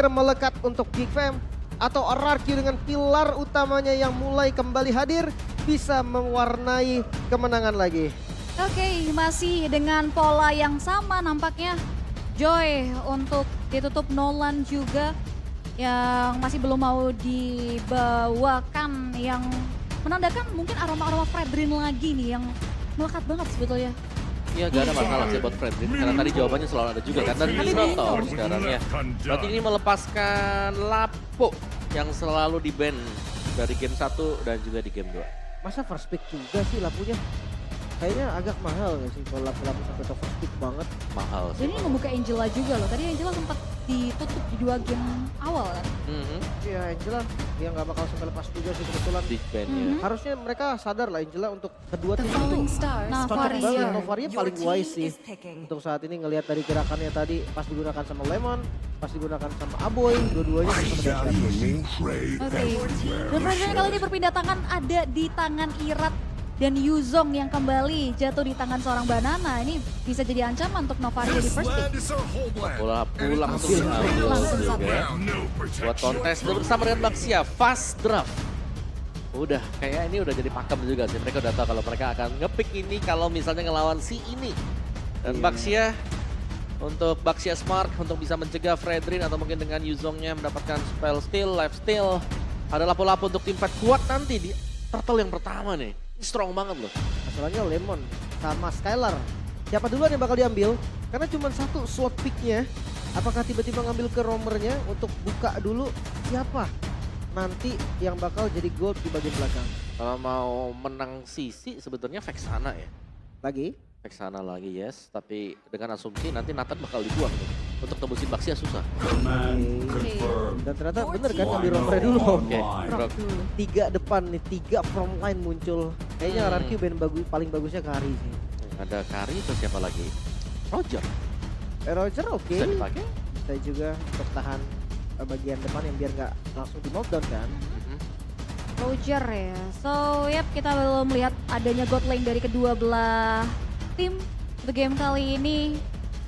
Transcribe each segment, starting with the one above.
melekat untuk Geek Fam atau RRQ dengan pilar utamanya yang mulai kembali hadir bisa mewarnai kemenangan lagi. Oke, masih dengan pola yang sama nampaknya. Joy untuk ditutup, Nolan juga yang masih belum mau dibawakan, yang menandakan mungkin aroma-aroma Fredrin lagi nih yang melekat banget sebetulnya. Iya, gak ada masalah sih buat Fredrin, karena tadi jawabannya selalu ada juga kan dari Rotor sekarang ya. Berarti ini melepaskan Lapo yang selalu di-ban dari game 1 dan juga di game 2. Masa first pick juga sih Lapunya? Kayaknya agak mahal gak sih kalau Lapu sampai ke first pick banget. Mahal Dan sih. ini ngebuka Angela juga loh, tadi Angela sempat ditutup di 2 game awal kan. Iya Angela, dia nggak bakal sampai lepas juga sih kebetulan. Di-ban ya. Harusnya mereka sadar lah Angela untuk kedua tim itu Nah, cocok Varia. banget. Novaria paling wise sih untuk saat ini ngelihat dari gerakannya tadi pas digunakan sama Lemon, pas digunakan sama Aboy, dua-duanya bisa berdasar. Oke, dan Fredrin kali ini berpindah tangan ada di tangan Irat dan Yuzong yang kembali jatuh di tangan seorang Banana. Ini bisa jadi ancaman untuk Novaria di first pick. Pulang untuk diambil Langsung juga. Buat kontes bersama dengan Baxia, fast draft. Udah, kayak ini udah jadi pakem juga sih. Mereka udah tahu kalau mereka akan ngepick ini kalau misalnya ngelawan si ini. Dan Baxia, untuk Baxia Smart, untuk bisa mencegah Fredrin atau mungkin dengan Yuzongnya mendapatkan spell steal, life steal. Ada lapo-lapo untuk tim fight kuat nanti di turtle yang pertama nih. Ini strong banget loh. Masalahnya Lemon sama Skylar. Siapa duluan yang bakal diambil? Karena cuma satu slot picknya. Apakah tiba-tiba ngambil ke roamernya untuk buka dulu siapa nanti yang bakal jadi gold di bagian belakang? Kalau mau menang sisi sebetulnya Vexana ya. Lagi? Vexana lagi yes, tapi dengan asumsi nanti Nathan bakal dibuang tuh. Untuk tembusin Baxia susah. Dan ternyata bener kan ngambil roamernya dulu. Oke, Rock dulu. 3 depan nih, 3 front line muncul. Kayaknya RRQ band paling bagusnya Kari sih. Ada Kari terus siapa lagi? Roger Roger oke. bisa dipakai. Bisa juga untuk tahan bagian depan yang biar nggak langsung di knockdown kan. Roger ya. So, yep, kita belum melihat adanya god lane dari kedua belah tim untuk game kali ini.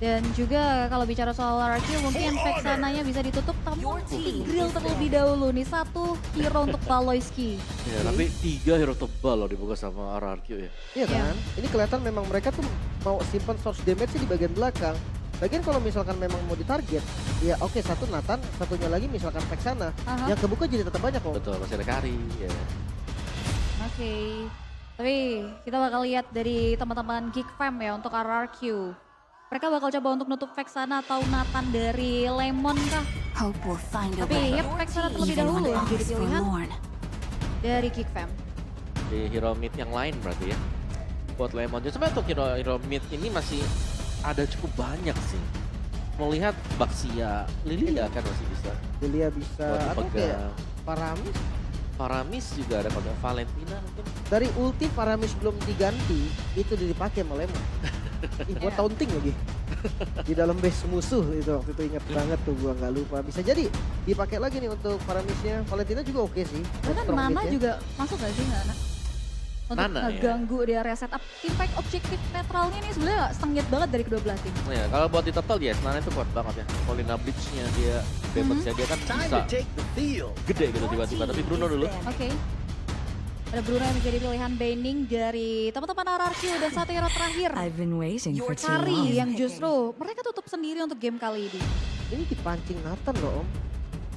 Dan juga kalau bicara soal RRQ mungkin Vexananya bisa ditutup, namun Tigreal terlebih dahulu nih. 1 hero untuk Baloyski. Ya, tapi 3 hero tebal loh dibuka sama RRQ ya. Iya kan? Ini kelihatan memang mereka tuh mau simpan source damage di bagian belakang. Bagian kalau misalkan memang mau ditarget, ya oke, satu Nathan, satunya lagi misalkan Vexana. Aha. Yang kebuka jadi tetap banyak kok. Betul, masih ada Kari ya. Oke. Tapi kita bakal lihat dari teman-teman Geek Fam ya untuk RRQ. Mereka bakal coba untuk nutup Vexana atau Nathan dari Lemon kah? Hope will find a Tapi way. yep, Vexana terlebih Even dahulu when yang all jadi is pilihan forlorn. dari Geek Fam. Di hero mid yang lain berarti ya. Buat Lemon. Sebenarnya untuk hero mid ini masih ada cukup banyak sih. Melihat Baxia, Lilia kan masih bisa. Lilia bisa Buat atau kayak dipegang. Paramis. Paramis juga ada kalau Valentina mungkin. Dari ulti Paramis belum diganti, itu udah dipakai sama Lemon. Ih, buat taunting lagi. Di dalam base musuh itu waktu itu ingat banget tuh, gua nggak lupa. Bisa jadi dipakai lagi nih untuk Paramisnya. Valentina juga oke sih. Bahkan Strong Nana hit ya. juga masuk gak sih Nana? Untuk Nana, ya. ngeganggu di area setup. Impact objektif netralnya ini sebenarnya sengit banget dari kedua belah tim. Ya, kalau buat di total ya, Nana itu kuat banget ya. Polina Bleach-nya dia, Bebexnya dia kan bisa gede gitu tiba-tiba. Tapi Bruno dulu. Oke. Ada Bruno yang menjadi pilihan Baining dari teman-teman RRQ dan satu hero terakhir. I've been waiting for too Kari long. yang justru mereka tutup sendiri untuk game kali ini. Ini dipancing Nathan loh om.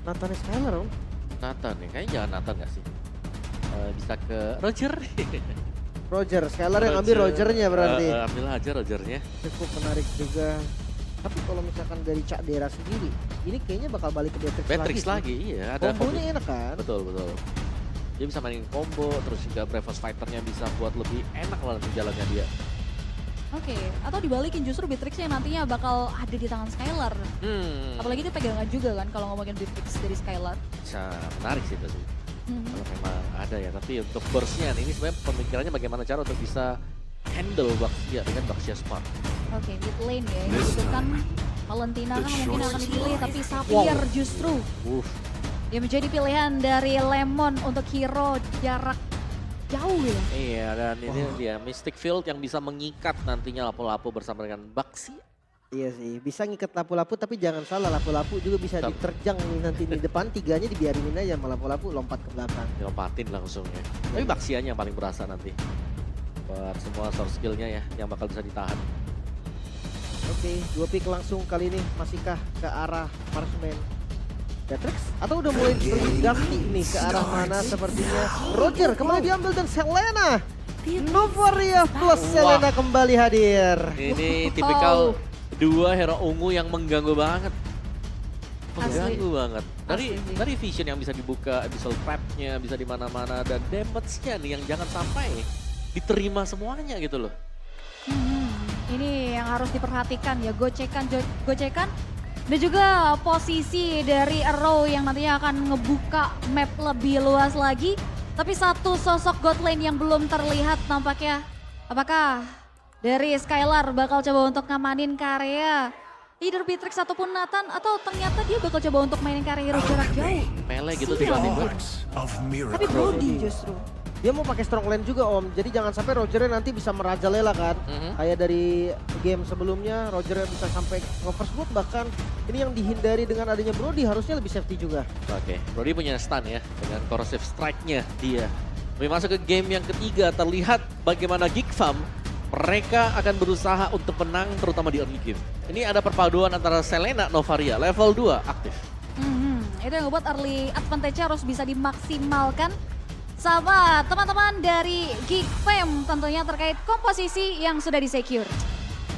Nathan Skylar om. Nathan nih, kayaknya jangan Nathan gak sih? Bisa ke Roger. Roger, Skylar yang ambil Rogernya berarti. Ambil aja Rogernya. Cukup menarik juga. Tapi kalau misalkan dari Cak Dera sendiri, ini kayaknya bakal balik ke Beatrix, Beatrix sih. lagi, iya. Ada Kombonya enak kan? Betul, betul. Dia bisa mainin combo, terus juga Bravos Fighter-nya bisa buat lebih enak lah nanti jalannya dia. Oke, atau dibalikin justru Beatrix yang nantinya bakal ada di tangan Skylar. Apalagi dia pegangan juga kan kalau ngomongin Beatrix dari Skylar. Bisa menarik sih itu sih. Kalau memang ada ya, tapi untuk burst-nya ini sebenarnya pemikirannya bagaimana cara untuk bisa handle Baxia dengan Baxia Smart. Oke, mid lane ya, yang dibutuhkan Valentina kan mungkin akan dipilih, tapi Sapphire justru dia menjadi pilihan dari Lemon untuk hero jarak jauh ya. Iya, dan ini dia Mystic Field yang bisa mengikat nantinya Lapo-Lapo bersama dengan Baxia. Iya sih, bisa ngikat lapu-lapu tapi jangan salah lapu-lapu juga bisa Betul. diterjang nih nanti di depan, tiganya dibiarin aja sama lapu-lapu lompat ke belakang. Dilompatin langsung ya. Tapi Baxianya yang paling berasa nanti. Buat semua source skillnya ya yang bakal bisa ditahan. Oke, 2 pick langsung kali ini masihkah ke arah Marksman Datrix? Atau udah mulai berganti nih ke arah mana sepertinya? Roger kembali diambil dan Selena. Novaria plus Selena kembali hadir. Ini tipikal dua hero ungu yang mengganggu banget. Asli. Mengganggu banget. Asli sih. Dari vision yang bisa dibuka, abyssal trap-nya bisa di mana-mana dan damage-nya nih yang jangan sampai diterima semuanya gitu loh. Ini yang harus diperhatikan ya, gocekan dan juga posisi dari Arrow yang nantinya akan ngebuka map lebih luas lagi. Tapi satu sosok god lane yang belum terlihat nampaknya. Apakah dari Skylar bakal coba untuk ngamanin karya either Beatrix ataupun Nathan, atau ternyata dia bakal coba untuk mainin karya hero jarak jauh. Melee gitu tiba-tiba. Tapi Brody justru. Dia mau pakai strong lane juga Om, jadi jangan sampai Rogernya nanti bisa merajalela kan. Kayak dari game sebelumnya Rogernya bisa sampai nge-first blood, bahkan ini yang dihindari dengan adanya Brody harusnya lebih safety juga. Oke, Brody punya stun ya dengan corrosive strike-nya dia. Lebih masuk ke game yang ketiga, terlihat bagaimana Geek Farm mereka akan berusaha untuk menang terutama di early game. Ini ada perpaduan antara Selena, Novaria, level 2 aktif. Itu yang membuat early advantage harus bisa dimaksimalkan sama teman-teman dari Geek Fam tentunya terkait komposisi yang sudah di-secure.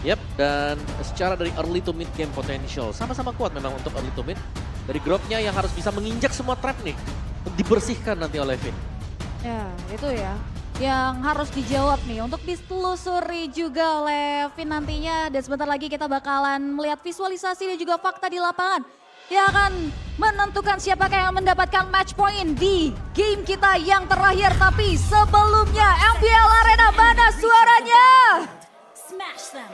Yap, dan secara dari early to mid game potential sama-sama kuat memang untuk early to mid. Dari Grok-nya yang harus bisa menginjak semua trap nih, dibersihkan nanti oleh Vin. Ya, itu ya yang harus dijawab nih untuk ditelusuri juga oleh Vin nantinya. Dan sebentar lagi kita bakalan melihat visualisasi dan juga fakta di lapangan yang akan menentukan siapakah yang mendapatkan match point di game kita yang terakhir. Tapi sebelumnya MPL Arena, mana suaranya? Smash them.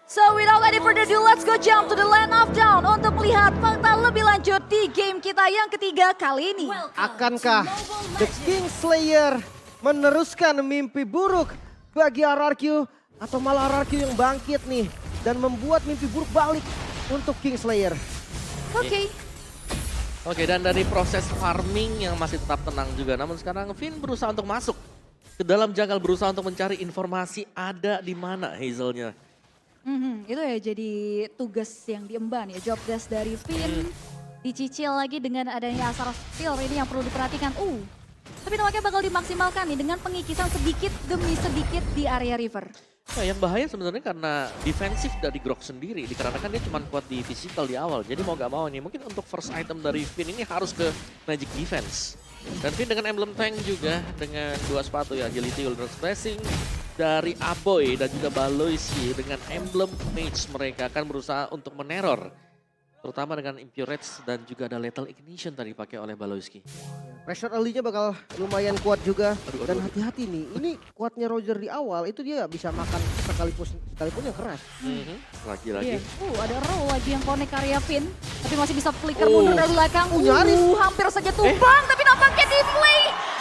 So without any further ado, let's go jump to the land of down untuk melihat fakta lebih lanjut di game kita yang ketiga kali ini. Akankah The Kingslayer meneruskan mimpi buruk bagi RRQ, atau malah RRQ yang bangkit nih dan membuat mimpi buruk balik untuk Kingslayer? Oke. Dan dari proses farming yang masih tetap tenang juga. Namun sekarang Vin berusaha untuk masuk ke dalam jungle, berusaha untuk mencari informasi ada di mana Hazelnya. Itu ya jadi tugas yang diemban ya, job desk dari Vin. Dicicil lagi dengan adanya Asar Steel ini yang perlu diperhatikan. Tapi nampaknya bakal dimaksimalkan nih dengan pengikisan sedikit demi sedikit di area river. Nah, yang bahaya sebenarnya karena defensif dari Grok sendiri, dikarenakan dia cuma kuat di physical di awal. Jadi mau gak mau nih, mungkin untuk first item dari Vin ini harus ke Magic Defense. Dan Vin dengan emblem tank juga, dengan 2 sepatu ya, Agility, Wilderness Blessing. Dari Aboy dan juga Baloyski dengan emblem Mage mereka akan berusaha untuk meneror. Terutama dengan Impurage dan juga ada Lethal Ignition tadi dipakai oleh Baloyski. Pressure early-nya bakal lumayan kuat juga. Dan hati-hati nih, ini kuatnya Roger di awal itu dia bisa makan sekalipun yang keras. Lagi-lagi. Ada roll lagi yang connect area Vin. Tapi masih bisa flicker mundur dari belakang. Nyaris. Hampir saja tumbang. Tapi nampaknya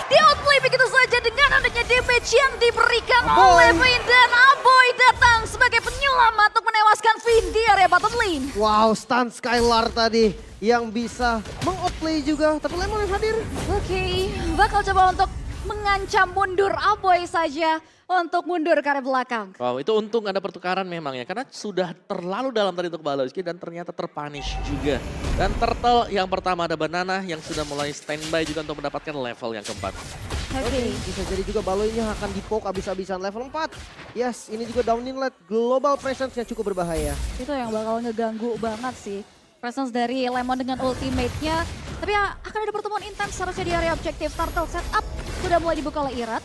di outplay begitu saja dengan adanya damage yang diberikan oleh Vin. Dan Aboy datang sebagai penyelamat untuk menewaskan Vin di area bottom lane. Wow, stun Skylar tadi yang bisa mengoutplay juga. Tapi Lemon yang hadir. Oke, bakal coba untuk mengancam mundur Aboy saja untuk mundur ke arah belakang. Wow, itu untung ada pertukaran memang ya. Karena sudah terlalu dalam tadi untuk Baloyski dan ternyata terpunish juga. Dan Turtle yang pertama ada Banana yang sudah mulai standby juga untuk mendapatkan level yang keempat. Oke. Bisa jadi juga Baloynya akan dipoke abis-abisan level 4. Yes, ini juga down inlet. Global presence-nya cukup berbahaya. Itu yang bakal ngeganggu banget sih. Presence dari Lemon dengan ultimate-nya. Tapi ya, akan ada pertemuan intens seharusnya di area objektif. Turtle setup sudah mulai dibuka oleh Irat.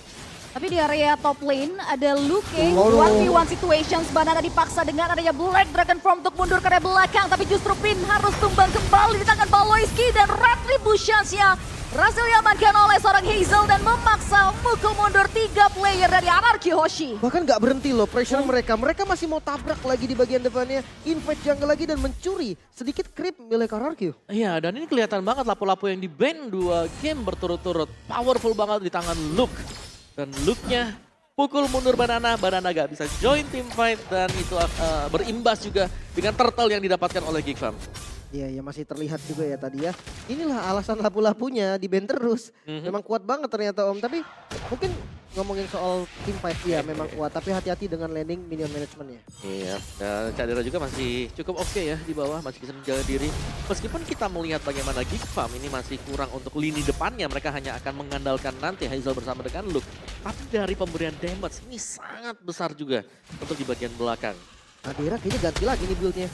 Tapi di area top lane ada Luke, 1v1 situations, Banana dipaksa dengan adanya Black Dragon Form untuk mundur ke area belakang. Tapi justru Pin harus tumbang kembali di tangan Baloyski dan Retributions-nya berhasil diamankan oleh seorang Hazel dan memaksa mukul mundur 3 player dari Anarchy Hoshi. Bahkan gak berhenti loh pressure mereka. Mereka masih mau tabrak lagi di bagian depannya. Invade jungle lagi dan mencuri sedikit creep milik RRQ. Iya, dan ini kelihatan banget lapu-lapu yang di-ban 2 game berturut-turut. Powerful banget di tangan Luke. Dan Luke-nya pukul mundur Banana, Banana gak bisa join team fight dan itu berimbas juga dengan turtle yang didapatkan oleh Geekfam. Iya, ya masih terlihat juga ya tadi ya. Inilah alasan lapu-lapunya di ban terus. Memang kuat banget ternyata Om. Tapi mungkin ngomongin soal team fight ya memang kuat. Tapi hati-hati dengan landing minion managementnya. Iya, dan Cadera juga masih cukup oke ya di bawah, masih bisa menjaga diri. Meskipun kita melihat bagaimana Geekfam ini masih kurang untuk lini depannya, mereka hanya akan mengandalkan nanti Hazel bersama dengan Luke. Tapi dari pemberian damage ini sangat besar juga untuk di bagian belakang. Cadera kayaknya ganti lagi nih build-nya.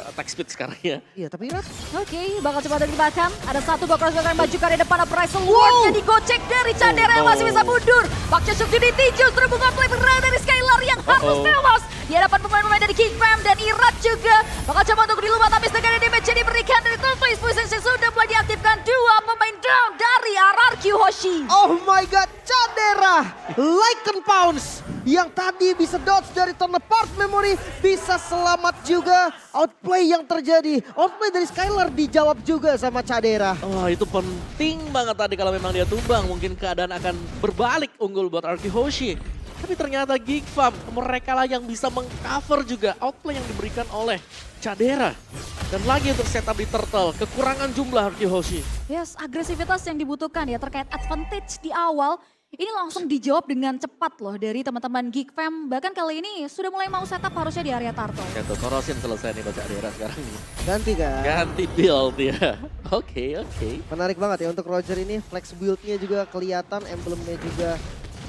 Attack speed sekarang ya. Iya, tapi Rat, Oke, bakal coba dari belakang. Ada satu bakal yang maju ke arah depan Uprising Ward-nya digocek dari Cadera yang masih bisa mundur. Bakal Shukti justru bukan play berat dari Skylar yang harus tewas. Di hadapan pemain-pemain dari Geekfam dan Irat juga. Bakal coba untuk dilumat tapi dengan damage yang diberikan dari Turtle Face Position sudah mulai diaktifkan. Dua pemain down dari RRQ Hoshi. oh my god, Cadera! Lycan Pounce yang tadi bisa dodge dari turn apart memory bisa selamat juga. Outplay yang terjadi, outplay dari Skylar dijawab juga sama Cadera. Wah, itu penting banget tadi kalau memang dia tumbang. Mungkin keadaan akan berbalik unggul buat RRQ Hoshi. Tapi ternyata Geekfam, mereka lah yang bisa mengcover juga outplay yang diberikan oleh Cadera. Dan lagi untuk setup di Turtle, kekurangan jumlah RRQ Hoshi. Yes, agresivitas yang dibutuhkan ya terkait advantage di awal. Ini langsung dijawab dengan cepat loh dari teman-teman Geekfam. Bahkan kali ini sudah mulai mau setup harusnya di area Turtle. Ya tuh, Korosin selesai nih baca Cadera sekarang nih. Ganti kan? Ganti build ya. Oke. Menarik banget ya untuk Roger ini, flex build-nya juga kelihatan, emblemnya juga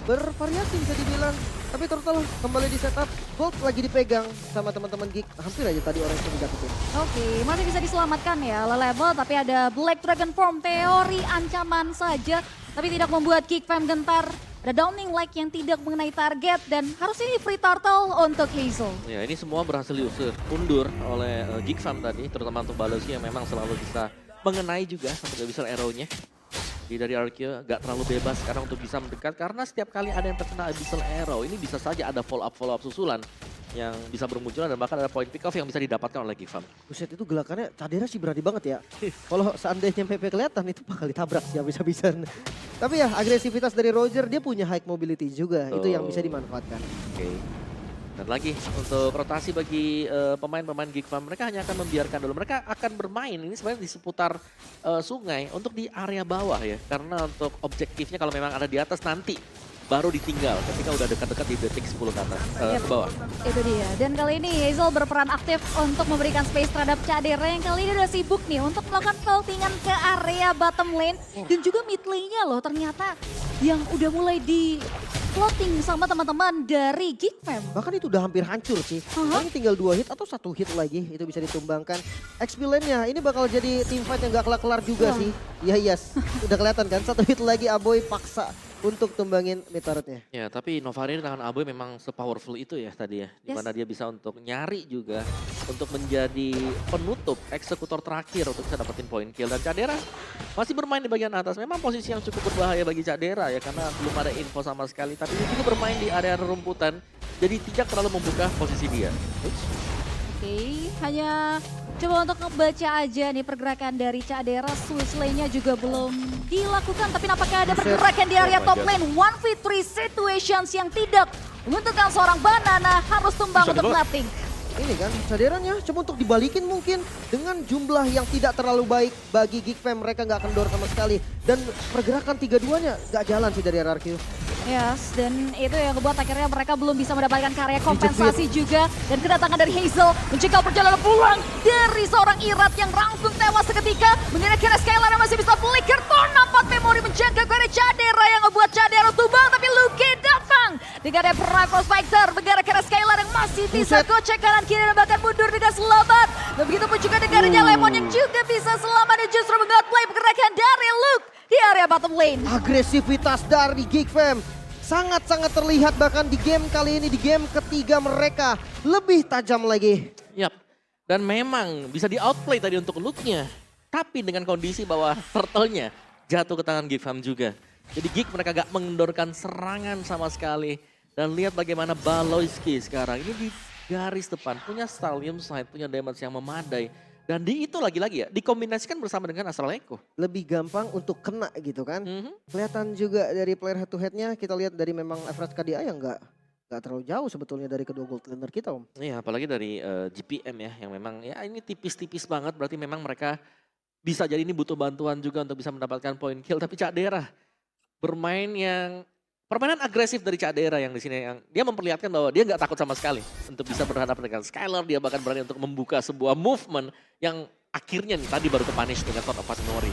bervariasi bisa dibilang. Tapi Turtle kembali di setup, gold lagi dipegang sama teman-teman Geek. Hampir aja tadi orang yang didapetin. Oke, masih bisa diselamatkan ya level, tapi ada Black Dragon Form, teori ancaman saja. Tapi tidak membuat Geekfam gentar. Ada Downing Like yang tidak mengenai target dan harus ini free Turtle untuk Hazel. Ya, ini semua berhasil diusir undur oleh Geekfam tadi, terutama untuk Balozi yang memang selalu bisa mengenai juga sampai bisa arrow-nya. Jadi dari RQ gak terlalu bebas sekarang untuk bisa mendekat karena setiap kali ada yang terkena Abyssal Arrow ini bisa saja ada follow up susulan yang bisa bermunculan dan bahkan ada point pick off yang bisa didapatkan oleh Geekfam. Buset, itu gelakannya Cadera sih berani banget ya. Kalau seandainya PP kelihatan itu bakal ditabrak sih habis-habisan. Tapi ya agresivitas dari Roger, dia punya high mobility juga. Itu yang bisa dimanfaatkan. Oke. Dan lagi untuk rotasi bagi pemain-pemain Geekfam, mereka hanya akan membiarkan dulu. Mereka akan bermain ini sebenarnya di seputar sungai untuk di area bawah ya. Karena untuk objektifnya kalau memang ada di atas nanti baru ditinggal ketika udah dekat-dekat di detik 10 ke atas, ke bawah. Itu dia. Dan kali ini Hazel berperan aktif untuk memberikan space terhadap Cadera yang kali ini udah sibuk nih untuk melakukan peltingan ke area bottom lane. Dan juga mid lane-nya loh ternyata yang udah mulai di plotting sama teman-teman dari Geekfam. Bahkan itu udah hampir hancur sih. Paling tinggal 2 hit atau 1 hit lagi itu bisa ditumbangkan. XP lane-nya ini bakal jadi team fight yang gak kelar-kelar juga sih. Iya, yes. Udah kelihatan kan 1 hit lagi Aboy paksa untuk tumbangin mid turret-nya. Ya, tapi Novari di tangan Aboy memang se-powerful itu ya tadi ya. Dimana dia bisa untuk nyari juga, untuk menjadi penutup, eksekutor terakhir untuk bisa dapetin point kill. Dan Cadera masih bermain di bagian atas. Memang posisi yang cukup berbahaya bagi Cadera ya, karena belum ada info sama sekali. Tapi dia juga bermain di area rerumputan, jadi tidak terlalu membuka posisi dia. Oke, hanya coba untuk ngebaca aja nih pergerakan dari Cadera. Swiss lane-nya juga belum dilakukan. Tapi nampaknya ada pergerakan di area top lane. 1v3 situations yang tidak menguntungkan seorang Banana harus tumbang untuk nothing. Ini kan Caderanya coba untuk dibalikin mungkin dengan jumlah yang tidak terlalu baik bagi Geekfam. Mereka nggak kendor sama sekali. Dan pergerakan 3-2-nya nggak jalan sih dari RRQ. Yes, dan itu yang membuat akhirnya mereka belum bisa mendapatkan karya kompensasi juga. Dan kedatangan dari Hazel mencegah perjalanan pulang dari seorang Irat yang langsung tewas seketika. Mengira-kira Skylar masih bisa flicker. Nampak memori menjaga ke arah Cadera yang membuat Cadera tumbang. Tapi Luke datang dengan ada Prime Prospector. Mengira-kira Skylar yang masih bisa gocek kanan kiri dan bahkan mundur dengan selamat. Dan begitu pun juga negaranya Lemon yang juga bisa selamat dan justru meng-outplay pergerakan dari Luke di area bottom lane. Agresivitas dari Geekfam sangat-sangat terlihat bahkan di game kali ini, di game ketiga mereka lebih tajam lagi. Yap, dan memang bisa di-outplay tadi untuk look-nya. Tapi dengan kondisi bahwa turtle-nya jatuh ke tangan Geekfam juga. Jadi Geek mereka gak mengendorkan serangan sama sekali. Dan lihat bagaimana Baloyski sekarang ini di garis depan. Punya Stallium Sight, punya damage yang memadai. Dan di itu lagi-lagi ya, dikombinasikan bersama dengan Astral Echo. Lebih gampang untuk kena gitu kan. Kelihatan juga dari player head to headnya, kita lihat dari memang average KDA yang nggak terlalu jauh sebetulnya dari kedua gold laner kita Om. Iya, apalagi dari GPM ya, yang memang ya ini tipis-tipis banget, berarti memang mereka bisa jadi ini butuh bantuan juga untuk bisa mendapatkan point kill. Tapi Cak Dera bermain yang permainan agresif dari Cak Dera yang di sini, yang dia memperlihatkan bahwa dia nggak takut sama sekali untuk bisa berhadapan dengan Skylar. Dia bahkan berani untuk membuka sebuah movement yang akhirnya nih, tadi baru ke-punish dengan Thought of Fatinori.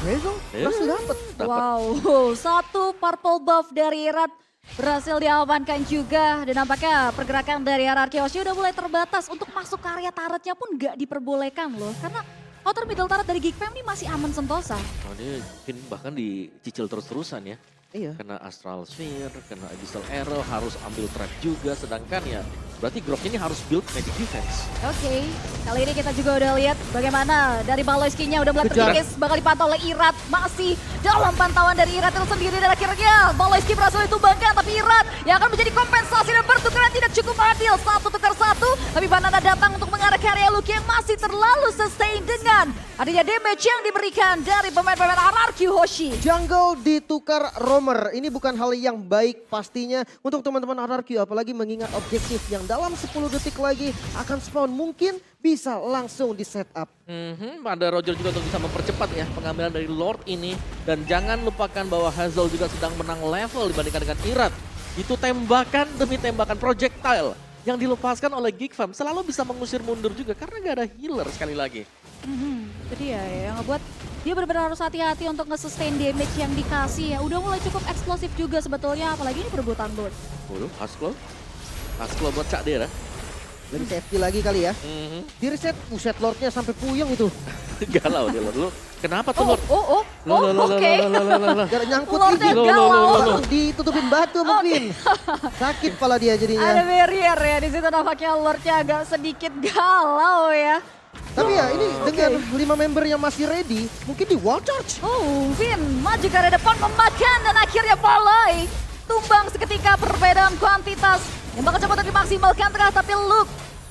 Hazel masih dapat. Wow, satu purple buff dari Irat berhasil diamankan juga. Dan nampaknya pergerakan dari RRQ Hoshi udah mulai terbatas. Untuk masuk ke area turretnya pun nggak diperbolehkan loh. Karena outer middle turret dari Geek Fam ini masih aman sentosa. Oh, dia mungkin bahkan dicicil terus-terusan ya. Iya. Kena Astral Sphere, kena Abyssal Arrow, harus ambil trap juga. Sedangkan ya berarti Grok ini harus build magic defense. Oke, kali ini kita juga udah lihat bagaimana dari Baloiski-nya udah mulai Kejar. terkikis, bakal dipantau oleh Irat. Masih dalam pantauan dari Irat itu sendiri dan akhirnya Baloiski berhasil ditumbangkan, tapi Irat yang akan menjadi kompensasi dan pertukaran tidak cukup adil. 1 tukar 1, tapi Banana datang untuk mengarah ke area Luki yang masih terlalu sustain dengan adanya damage yang diberikan dari pemain-pemain RRQ Hoshi. Jungle ditukar roamer, ini bukan hal yang baik pastinya untuk teman-teman RRQ, apalagi mengingat objektif yang dalam 10 detik lagi akan spawn, mungkin bisa langsung di setup. Ada Roger juga untuk bisa mempercepat ya pengambilan dari Lord ini. Dan jangan lupakan bahwa Hazel juga sedang menang level dibandingkan dengan Irat. Itu tembakan demi tembakan projectile yang dilepaskan oleh Geek Fam selalu bisa mengusir mundur juga karena nggak ada healer sekali lagi. Itu dia ya, yang ngebuat dia benar-benar harus hati-hati untuk nge-sustain damage yang dikasih ya. Udah mulai cukup eksplosif juga sebetulnya, apalagi ini perebutan Lord. Waduh, Haskell buat Cak Dera. Lebih safety lagi kali ya. Di reset, buset Lordnya sampai puyeng itu. Galau dia Lord. Lu kenapa tuh Lord? Oke. Gara nyangkut Lordnya gigi. galau. Ditutupin batu mungkin. Sakit pala dia Ada jadinya. barrier ya, di situ nampaknya Lordnya agak sedikit galau ya. Tapi ya ini dengan 5 member yang masih ready, mungkin di wall charge. Oh, Vin maju ke arah depan memakan dan akhirnya Balai tumbang seketika. Perbedaan kuantitas yang bakal coba untuk dimaksimalkan tengah, tapi Luke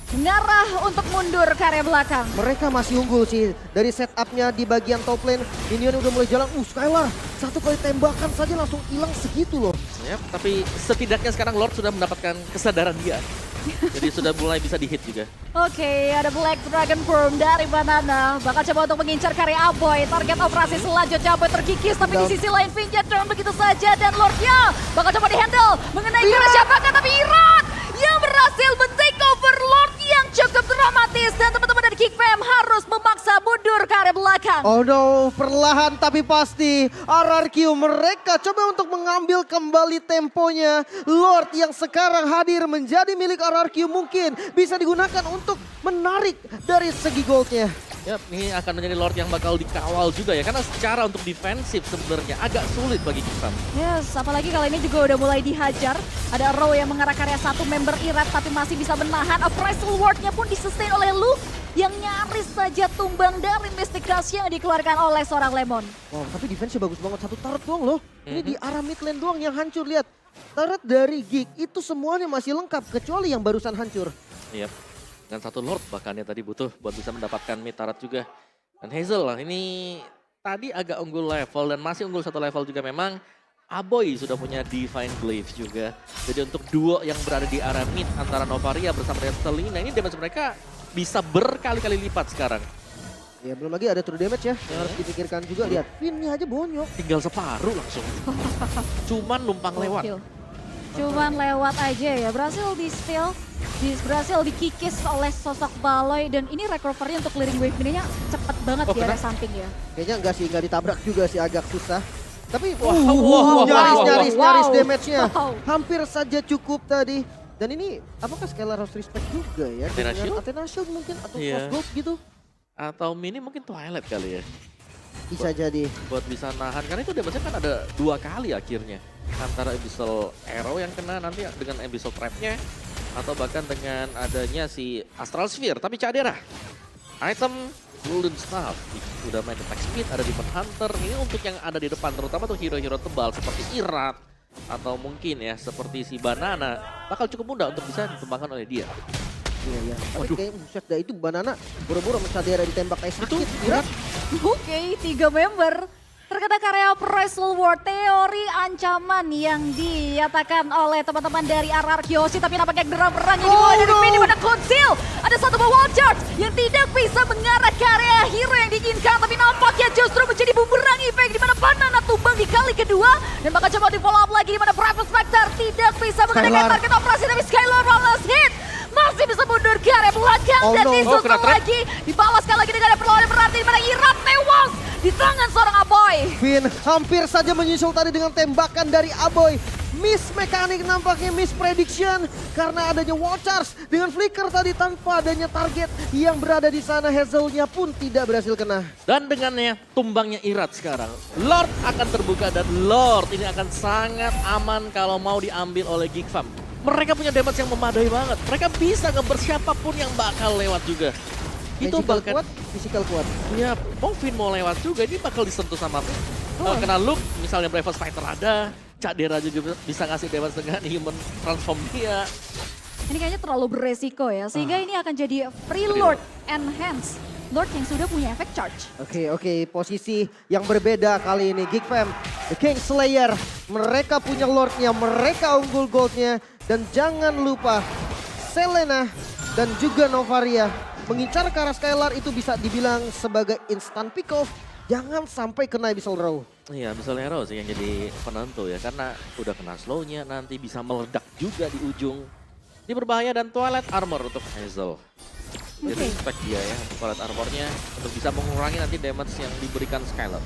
mengarah untuk mundur ke area belakang. Mereka masih unggul sih dari setupnya di bagian top lane. Minion udah mulai jalan. Skylar, 1 kali tembakan saja langsung hilang segitu loh. Yap, tapi setidaknya sekarang Lord sudah mendapatkan kesadaran dia. Jadi sudah mulai bisa di-hit juga. Oke, ada Black Dragon Form dari Banana. Bakal coba untuk mengincar karya Aboy. Target operasi selanjutnya Aboy terkikis. Tapi di sisi lain Vinja down begitu saja. Dan Lordnya bakal coba di-handle. Mengenai kira siapakah, tapi Irat yang berhasil men-take over Lord yang cukup dramatis. Dan teman-teman dari Geek Fam harus memaksa mundur ke area belakang. Oh no, perlahan tapi pasti RRQ mereka coba untuk mengambil kembali temponya. Lord yang sekarang hadir menjadi milik RRQ mungkin bisa digunakan untuk menarik dari segi goldnya. Yap, ini akan menjadi Lord yang bakal dikawal juga ya. Karena secara untuk defensif sebenarnya agak sulit bagi Geek. Yes, apalagi kali ini juga udah mulai dihajar. Ada Row yang mengarah ke area 1 member Irat tapi masih bisa menahan. Appraisal Ward-nya pun disustain oleh Luke yang nyaris saja tumbang dari Mystic Dash yang dikeluarkan oleh seorang Lemon. Wow, tapi defense-nya bagus banget. 1 turret doang loh. Ini di arah mid lane doang yang hancur, lihat. Turret dari Geek itu semuanya masih lengkap kecuali yang barusan hancur. Yap, dengan 1 Lord bahkan ya tadi butuh buat bisa mendapatkan mid turret juga. Dan Hazel lah ini tadi agak unggul level dan masih unggul 1 level juga memang. Aboy sudah punya Divine Glaive juga. Jadi untuk duo yang berada di area mid antara Novaria bersama dengan Selina, ini damage mereka bisa berkali-kali lipat sekarang. Ya belum lagi ada true damage ya yang harus dipikirkan juga. Lihat, Finnya aja bonyok. Tinggal separuh langsung. Cuman numpang lewat. Gokil. Cuman lewat aja ya, berhasil di steal, berhasil dikikis oleh sosok Baloi. Dan ini recovery untuk clearing wave ini cepet banget di area samping ya. Kayaknya enggak sih, enggak ditabrak juga sih, agak susah. Tapi Wow. nyaris damage-nya. Wow. Hampir saja cukup tadi. Dan ini apakah Skylar harus respect juga ya? Athena dengan Shield? Athena Shield mungkin atau Iya. Cross Gold gitu. Atau mini mungkin Twilight kali ya. Bisa jadi. Buat bisa nahan, karena itu damage-nya kan ada 2 kali akhirnya. Antara Abyssal Arrow yang kena nanti dengan Abyssal Trap-nya. Atau bahkan dengan adanya si Astral Sphere. Tapi Cak Dera, item Golden Staff udah main attack speed, ada Demon Hunter. Ini untuk yang ada di depan, terutama tuh hero-hero tebal seperti Irat. Atau mungkin ya seperti si Banana, bakal cukup mudah untuk bisa dikembangkan oleh dia. Iya, iya. Tapi kayak buset dah itu Banana buru-buru sama Cadera ditembak kayak sakit. Irat. Oke, 3 member terkena karya Wrestle War, teori ancaman yang dinyatakan oleh teman-teman dari RRQ Yoshi, tapi nampaknya derang-derangnya dimulai dari P di mana Conceal. Ada satu wall charge yang tidak bisa mengarah ke area hero yang diinginkan, tapi nampaknya justru menjadi bumerang effect di mana Banana tumbang di kali kedua dan bakal coba di follow up lagi di mana Brave Spectre tidak bisa mengenakan target operasi, tapi Skylar Wallace hit masih bisa mundur ke area belakang dan disusul kena trap. lagi dibalas sekali lagi dengan perlawanan berarti di mana Irat tewas di tangan seorang Aboy. Finn hampir saja menyusul tadi dengan tembakan dari Aboy. Miss mekanik nampaknya, miss prediction karena adanya wall charge dengan flicker tadi tanpa adanya target yang berada di sana. Hazelnya pun tidak berhasil kena. Dan dengannya tumbangnya Irat sekarang, Lord akan terbuka dan Lord ini akan sangat aman kalau mau diambil oleh Geek Fam. Mereka punya damage yang memadai banget. Mereka bisa ngeber siapapun yang bakal lewat juga. Itu Magical bahkan kuat, physical kuat. ya mau Finn mau lewat juga ini bakal disentuh sama kena look. Misalnya Brave Fighter ada, Cadera juga bisa ngasih damage dengan human transform dia. Ini kayaknya terlalu beresiko ya, sehingga ini akan jadi free Lord Enhance. Lord yang sudah punya efek charge. Oke, posisi yang berbeda kali ini. Geek Fam, The King Slayer, mereka punya Lordnya, mereka unggul goldnya. Dan jangan lupa, Selena dan juga Novaria mengincar ke arah Skylar itu bisa dibilang sebagai instant pick off. Jangan sampai kena Abyssal Row. Iya, misalnya Hero sih yang jadi penentu ya, karena udah kena slownya nanti bisa meledak juga di ujung. Ini berbahaya dan Twilight Armor untuk Hazel. Jadi respect dia ya, Twilight Armornya untuk bisa mengurangi nanti damage yang diberikan Skylar.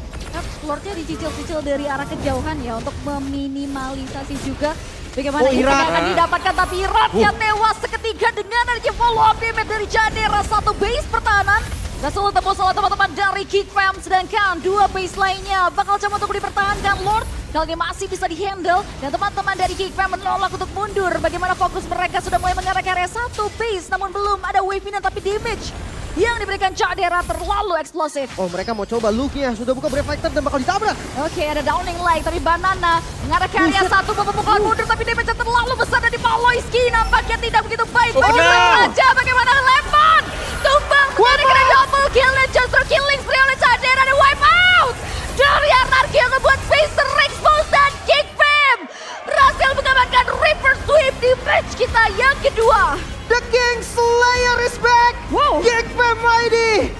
Lordnya dicicil-cicil dari arah kejauhan ya untuk meminimalisasi juga bagaimana Oh, ini Irat. akan didapatkan, tapi Iratnya tewas seketika dengan adanya follow up damage dari Cadera. Satu base pertahanan berhasil tembus oleh teman-teman dari Geek Fam, sedangkan 2 base lainnya bakal coba untuk dipertahankan. Lord kali ini masih bisa dihandle dan teman-teman dari Geek Fam menolak untuk mundur. Bagaimana fokus mereka sudah mulai mengarah ke area 1 base, namun belum ada wave ini, tapi damage yang diberikan Cadera terlalu eksplosif. Oh, mereka mau coba look-nya, sudah buka Brave Fighter dan bakal ditabrak. Oke, ada downing leg, tapi Banana mengarah ke area 1, pemukulan mundur, tapi damage terlalu besar dari Paloyski. Nampaknya tidak begitu baik bagi no. Raja. Bagaimana Lemon tumbang menjadi kena double kill dan justru killing spree oleh Cadera dan wipe out dari Anarchy yang membuat face terexpose dan Geek Fam berhasil mengamankan reverse sweep di match kita yang kedua. The King Slayer is back. Wow. Geek Fam Mighty